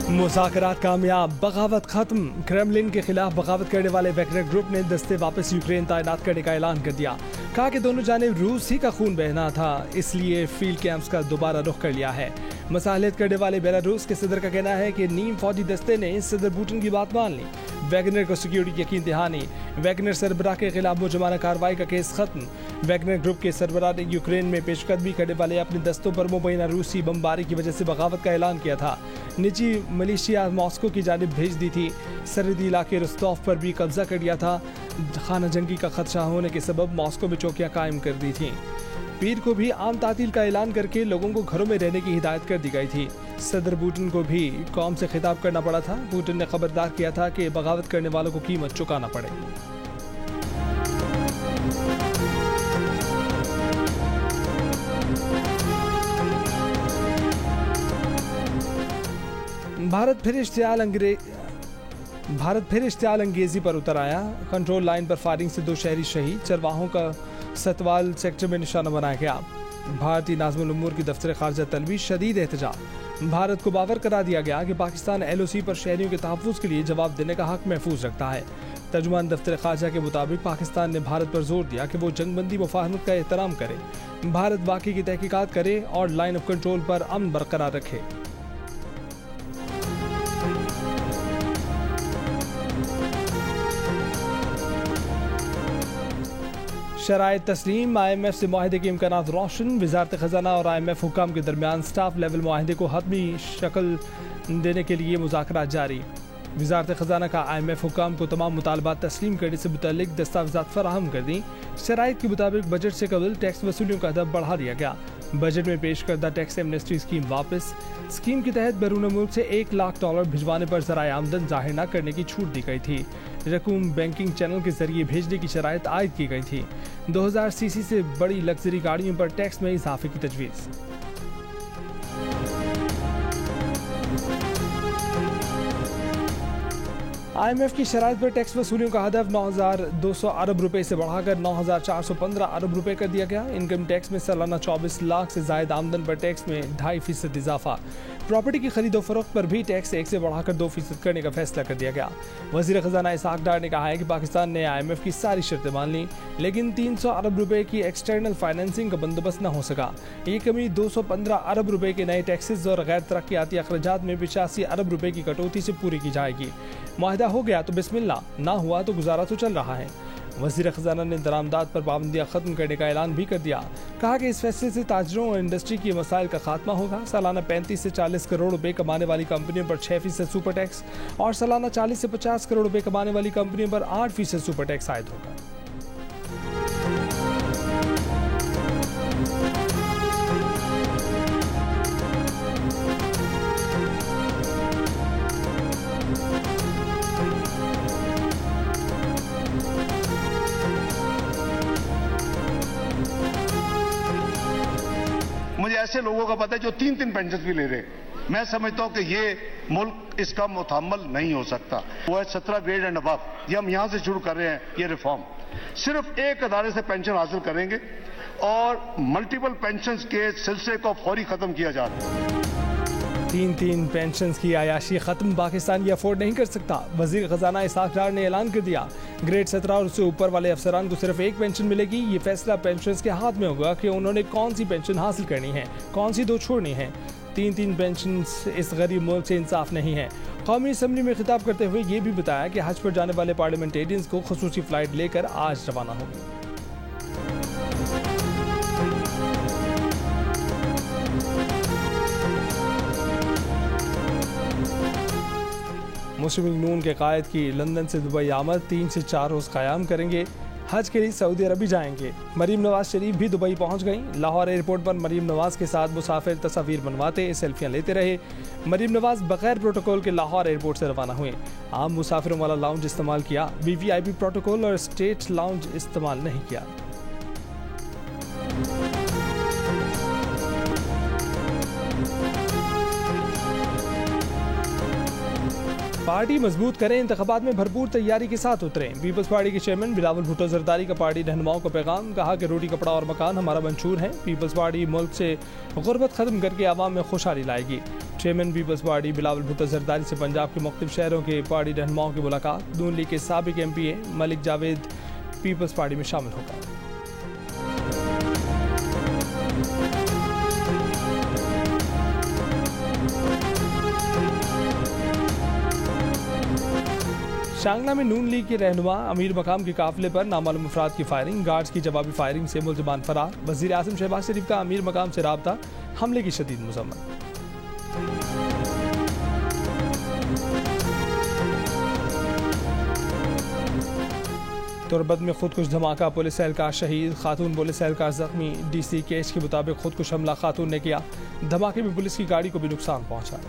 मुज़ाकरात कामयाब, बगावत खत्म। क्रेमलिन के खिलाफ बगावत करने वाले वैगनर ग्रुप ने दस्ते वापस यूक्रेन तैनात करने का ऐलान कर दिया। कहा कि दोनों जानिब रूस ही का खून बहना था, इसलिए फील्ड कैंप्स का दोबारा रुख कर लिया है। मसाहलत करने वाले बेलारूस के सदर का कहना है कि नीम फौजी दस्ते ने सदर पुतिन की बात मान ली। वैगनर को सिक्योरिटी यकीन दहानी, वैगनर सरबराह के खिलाफ मुजरमाना कार्रवाई का केस खत्म। वैगनर ग्रुप के सरबराह ने यूक्रेन में पेशकदमी करने वाले अपने दस्तों पर मुबैना रूसी बमबारी की वजह से बगावत का ऐलान किया था। निजी मलेशिया मॉस्को की जानिब भेज दी थी। सरहदी इलाके रुस्तोव पर भी कब्जा कर लिया था। खाना जंगी का खदशा होने के सबब मॉस्को में चौकियां कायम कर दी थीं। पीर को भी आम तातील का ऐलान करके लोगों को घरों में रहने की हिदायत कर दी गई थी। सदर पुतिन को भी कौम से खिताब करना पड़ा था। पुतिन ने खबरदार किया था कि बगावत करने वालों को कीमत चुकाना पड़ेगी। भारत फिर इश्तियाल अंगेजी पर उतर आया। कंट्रोल लाइन पर फायरिंग से 2 शहरी शहीद। चरवाहों का सतवाल सेक्टर में निशाना बनाया गया। भारतीय नाज़िमुल उमूर की दफ्तर खारजा तलबी शदीद एहतजाज। भारत को बावर करा दिया गया कि पाकिस्तान LOC पर शहरियों के तहफ़्फ़ुज़ के लिए जवाब देने का हक महफूज रखता है। तर्जुमान दफ्तर खारजा के मुताबिक पाकिस्तान ने भारत पर जोर दिया कि वो जंगबंदी मुफाहमत का एहतराम करे, भारत वाक़ई की तहकीकात करे और लाइन ऑफ कंट्रोल पर अमन बरकरार रखे। शराइत तस्लीम, IMF से मुआहदे के इम्कानात रोशन। वज़ारत ख़ज़ाना और IMF हुकाम के दरमियान स्टाफ लेवल मुआहदे को हतमी शक्ल देने के लिए मुज़ाकरात जारी। वज़ारत ख़ज़ाना का IMF हुकाम को तमाम मुतालबात तस्लीम करने से मुतल्लिक दस्तावेज़ात फराहम कर दी। शराइत के मुताबिक बजट से कबल टैक्स वसूलियों का हदफ बढ़ा दिया गया। बजट में पेश करदा टैक्स एमनेस्टी स्कीम वापस। स्कीम के तहत बैरून मुल्क से $1 लाख भिजवाने पर ज़राए आमदन जाहिर न करने की छूट दी गई थी। रकूम बैंकिंग चैनल के जरिए भेजने की शराइत आयद की गई थी। 2000 सीसी से बड़ी लग्जरी गाड़ियों पर टैक्स में इजाफे की तजवीज़। IMF की शराइत पर टैक्स वसूलियों का हदफ 9,200 अरब रुपए से बढ़ाकर 9,415 अरब रुपए कर दिया गया। इनकम टैक्स में सालाना 24 लाख से जायद आमदन पर टैक्स में 2.5% इजाफा। प्रॉपर्टी की खरीदो फरोख्त पर भी टैक्स 1 से बढ़ाकर 2% करने का फैसला कर दिया गया। वज़ीर ख़ज़ाना इसहाक डार ने कहा है कि पाकिस्तान ने IMF की सारी शर्तें मान ली, लेकिन 300 अरब रुपए की एक्सटर्नल फाइनेंसिंग का बंदोबस्त न हो सका। ये कमी 215 अरब रुपए के नए टैक्सेस और गैर तरक्याती अखराजात में 85 अरब रुपए की कटौती से पूरी की जाएगी। मुआहदा हो गया तो बिस्मिल्लाह, ना हुआ तो गुजारा तो चल रहा है। वज़ीर ख़ज़ाना ने दरामदात पर पाबंदियाँ ख़त्म करने का ऐलान भी कर दिया। कहा कि इस फैसले से ताजरों और इंडस्ट्री के मसाइल का खात्मा होगा। सालाना 35 से 40 करोड़ रुपए कमाने वाली कंपनियों पर 6% सुपर टैक्स और सालाना 40 से 50 करोड़ रुपए कमाने वाली कंपनियों पर 8% सुपर टैक्स आयद होगा। मुझे ऐसे लोगों का पता है जो 3-3 पेंशन भी ले रहे हैं। मैं समझता हूं कि ये मुल्क इसका मुतहम्मल नहीं हो सकता। वो है 17 ग्रेड एंड अबव। ये हम यहां से शुरू कर रहे हैं। ये रिफॉर्म सिर्फ एक अदारे से पेंशन हासिल करेंगे और मल्टीपल पेंशन के सिलसिले को फौरी खत्म किया जा रहा है। 3 पेंशन की आयाशी खत्म, पाकिस्तान ये अफोर्ड नहीं कर सकता। वज़ीर ख़ज़ाना इसहाक डार ने ऐलान कर दिया, ग्रेड 17 और उससे ऊपर वाले अफसरान को सिर्फ एक पेंशन मिलेगी। ये फैसला पेंशनर्स के हाथ में होगा कि उन्होंने कौन सी पेंशन हासिल करनी है, कौन सी 2 छोड़नी है। 3 पेंशन इस गरीब मुल्क से इंसाफ नहीं है। कौमी असम्बली में खिताब करते हुए ये भी बताया कि हज पर जाने वाले पार्लियामेंटेरियंस को खसूसी फ्लाइट लेकर आज रवाना होगी। मुस्लिम लीग नून के कायद की लंदन से दुबई आमद 3 से 4 रोज़ क़याम करेंगे। हज के लिए सऊदी अरब जाएंगे। मरीम नवाज शरीफ भी दुबई पहुंच गईं। लाहौर एयरपोर्ट पर मरीम नवाज के साथ मुसाफिर तस्वीर बनवाते, सेल्फियां लेते रहे। मरीम नवाज बगैर प्रोटोकॉल के लाहौर एयरपोर्ट से रवाना हुए। आम मुसाफिरों वाला लाउंज इस्तेमाल किया। VVIP प्रोटोकॉल और स्टेट लाउंज इस्तेमाल नहीं किया। पार्टी मजबूत करें, इंतखाबात में भरपूर तैयारी के साथ उतरें। पीपल्स पार्टी के चेयरमैन बिलावल भुट्टो जरदारी का पार्टी रहनुमाओं को पैगाम, कहा कि रोटी कपड़ा और मकान हमारा मंशूर है। पीपल्स पार्टी मुल्क से गुर्बत खत्म करके आवाम में खुशहाली लाएगी। चेयरमैन पीपल्स पार्टी बिलावल भुट्टो जरदारी से पंजाब के मुख्तलिफ शहरों के पार्टी रहनुमाओं की मुलाकात। नून लीग के साबिक MPA मलिक जावेद पीपल्स पार्टी में शामिल होगा। शांगला में नून लीग के रहनुमा अमीर मकाम के काफिले पर नामालूम अफराद की फायरिंग, गार्ड्स की जवाबी फायरिंग से मुल्ज़िमान फरार। वज़ीर आज़म शहबाज शरीफ का अमीर मकाम से राब्ता, हमले की शदीद मज़म्मत। तुरबत में खुदकुश धमाका, पुलिस एहलकार शहीद, खातून पुलिस एहलकार जख्मी। DC केस के मुताबिक खुदकुश हमला खातून ने किया। धमाके में पुलिस की गाड़ी को भी नुकसान पहुंचा।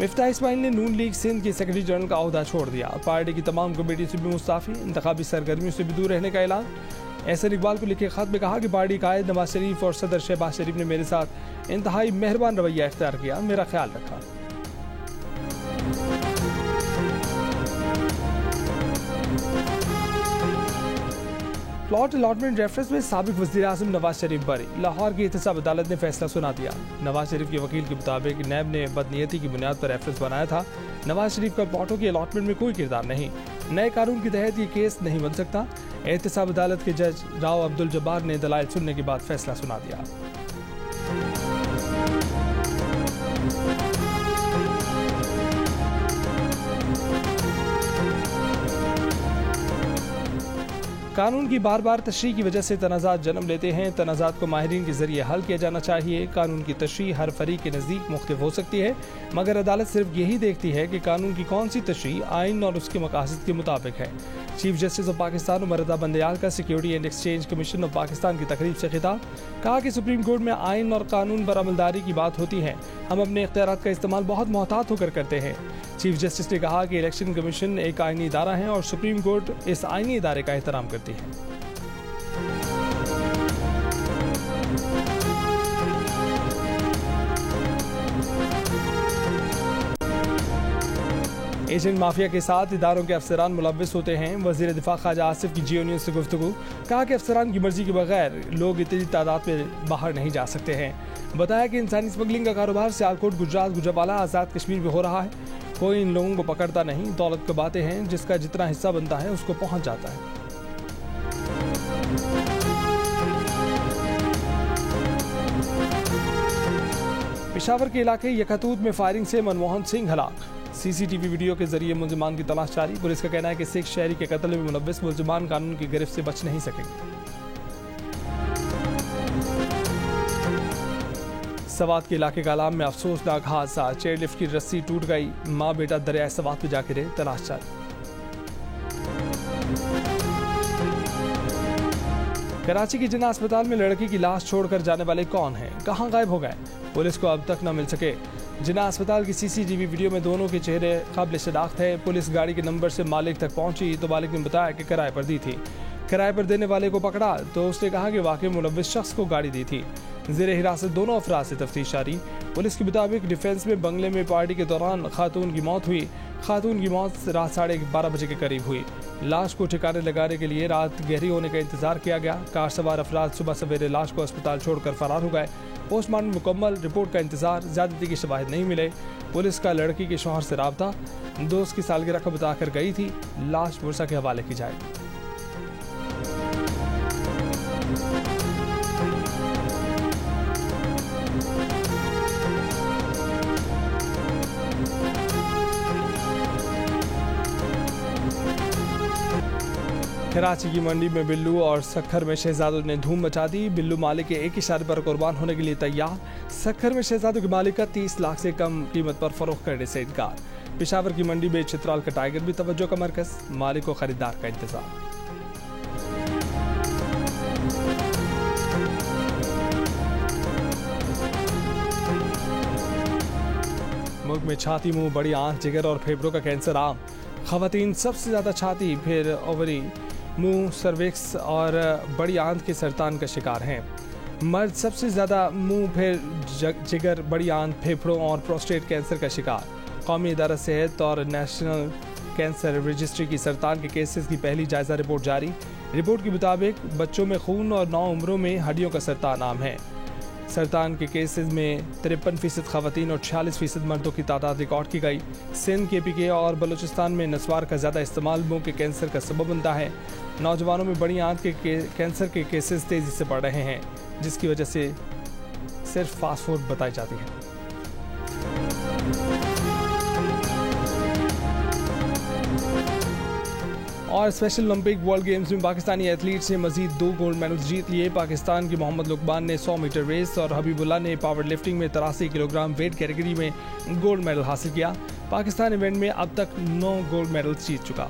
मिफ्ताह इस्माइल ने नून लीग सिंध के सेक्रेटरी जनरल का ओहदा छोड़ दिया। पार्टी की तमाम कमेटी से भी मुस्ताफी, इंतखाबी सरगर्मियों से भी दूर रहने का ऐलान। एहसन इकबाल को लिखे खत में कहा कि पार्टी कायद नवाज शरीफ और सदर शहबाज शरीफ ने मेरे साथ इंतहाई मेहरबान रवैया इख्तियार किया, मेरा ख्याल रखा। प्लॉट अलॉटमेंट रेफरेंस में साबिक वज़ीर आज़म नवाज शरीफ बरी। लाहौर की एहतसाब अदालत ने फैसला सुना दिया। नवाज शरीफ के वकील के मुताबिक नैब ने बदनीयती की बुनियाद पर रेफरेंस बनाया था। नवाज शरीफ का प्लॉटों की अलॉटमेंट में कोई किरदार नहीं। नए कानून के तहत ये केस नहीं बन सकता। एहतसाब अदालत के जज राव अब्दुल जब्बार ने दलाइल सुनने के बाद फैसला सुना दिया। कानून की बार बार तशरीह की वजह से तनाज़ात जन्म लेते हैं। तनाज़ात को माहिरीन के जरिए हल किया जाना चाहिए। कानून की तशरीह हर फरीक के नज़दीक मुख्तलिफ हो सकती है, मगर अदालत सिर्फ यही देखती है कि कानून की कौन सी तशरीह आइन और उसके मकासद के मुताबिक है। Chief justice of Pakistan Umar Raza Bandial का security and exchange commission of Pakistan की तकरीब से खिताब, कहा कि सुप्रीम कोर्ट में आइन और कानून पर अमलदारी की बात होती है। हम अपने इख्तियारात का इस्तेमाल बहुत मोहतात होकर करते हैं। चीफ जस्टिस ने कहा कि इलेक्शन कमीशन एक आइनी इदारा है और सुप्रीम कोर्ट इस आइनी इदारे का एहतराम करती है। एजेंट माफिया के साथ इदारों के अफसरान मुलव्विस होते हैं। वज़ीर दिफा ख्वाजा आसिफ की जियो न्यूज़ से गुफ्तगू, कहा कि अफसरान की मर्जी के बगैर लोग इतनी तादाद में बाहर नहीं जा सकते हैं। बताया कि इंसानी स्मगलिंग का कारोबार सियालकोट, गुजरात, गुजरावाला, आज़ाद कश्मीर में हो रहा है। कोई इन लोगों को पकड़ता नहीं। दौलत की बातें हैं, जिसका जितना हिस्सा बनता है उसको पहुंच जाता है। पेशावर के इलाके यकतूत में फायरिंग से मनमोहन सिंह हलाक। CCTV वीडियो के जरिए मुलजिमान की तलाश जारी। पुलिस का कहना है कि सिख शहरी के कत्ल में मुलव्विस मुलजिमान कानून की गिरफ्त से बच नहीं सकेंगे। सवात के इलाके का आलाम में अफसोसनाक हादसा, चेयरलिफ्ट की रस्सी टूट गई। माँ बेटा दरिया सवात में जा गिरे, तलाश जारी। कराची के जिन्ना अस्पताल में लड़की की लाश छोड़कर जाने वाले कौन हैं, कहां गायब हो गए, पुलिस को अब तक न मिल सके। जिन्ना अस्पताल की CCTV वीडियो में दोनों के चेहरे काबिल शनाख्त है। पुलिस गाड़ी के नंबर से मालिक तक पहुंची तो मालिक ने बताया कि किराए पर दी थी। किराए पर देने वाले को पकड़ा तो उसने कहा कि वाकई मुलव्विस शख्स को गाड़ी दी थी। ज़ेर हिरासत दोनों अफराद से तफ्तीश जारी। पुलिस के मुताबिक डिफेंस में बंगले में पार्टी के दौरान खातून की मौत हुई। खातून की मौत रात 12:30 बजे के करीब हुई। लाश को ठिकाने लगाने के लिए रात गहरी होने का इंतजार किया गया। कार सवार अफराद सुबह सवेरे लाश को अस्पताल छोड़कर फरार हो गए। पोस्टमार्टम मुकम्मल, रिपोर्ट का इंतजार, ज्यादती के शवाहिद नहीं मिले। पुलिस का लड़की के शौहर से राब्ता, दोस्त की सालगिरह का बताकर गई थी। लाश पुलिस के हवाले की जाएगी। कराची की मंडी में बिल्लू और सखर में शहजादों ने धूम मचा दी। बिल्लू मालिक के एक इशारे पर कुर्बान होने के लिए तैयार। सखर में शहजादों के मालिक का 30 लाख से कम कीमत पर फरोख्त करने से इनकार। पेशावर की मंडी में चित्राल का टाइगर भी तवज्जो का मरकज, मालिक को खरीदार का इंतजार। मुल्क में छाती, मुंह, बड़ी आंख, जिगर और फेफड़ों का कैंसर आम। खवातीन सबसे ज्यादा छाती, फिर ओवरी, मुंह, सर्विक्स और बड़ी आंत के सरतान का शिकार हैं। मर्द सबसे ज़्यादा मुंह, फिर जिगर, बड़ी आंत, फेफड़ों और प्रोस्टेट कैंसर का शिकार। कौमी इदारा सेहत और नेशनल कैंसर रजिस्ट्री की सरतान के केसेस की पहली जायज़ा रिपोर्ट जारी। रिपोर्ट के मुताबिक बच्चों में खून और 9 उम्रों में हड्डियों का सरतान आम है। सरतान के केसेस में 53% खवातीन और 46% मर्दों की तादाद रिकॉर्ड की गई। सिंध, KPK और बलूचिस्तान में नस्वार का ज़्यादा इस्तेमाल मुंह के कैंसर का सबब बनता है। नौजवानों में बड़ी आंत के कैंसर के केसेस तेज़ी से बढ़ रहे हैं, जिसकी वजह से सिर्फ फास्ट फूड बताई जाती है। और स्पेशल ओलंपिक वर्ल्ड गेम्स में पाकिस्तानी एथलीट्स ने मजीद 2 गोल्ड मेडल्स जीत लिए। पाकिस्तान के मोहम्मद लुकमान ने 100 मीटर रेस और हबीबुल्लाह ने पावर लिफ्टिंग में 83 किलोग्राम वेट कैटेगरी में गोल्ड मेडल हासिल किया। पाकिस्तान इवेंट में अब तक 9 गोल्ड मेडल्स जीत चुका।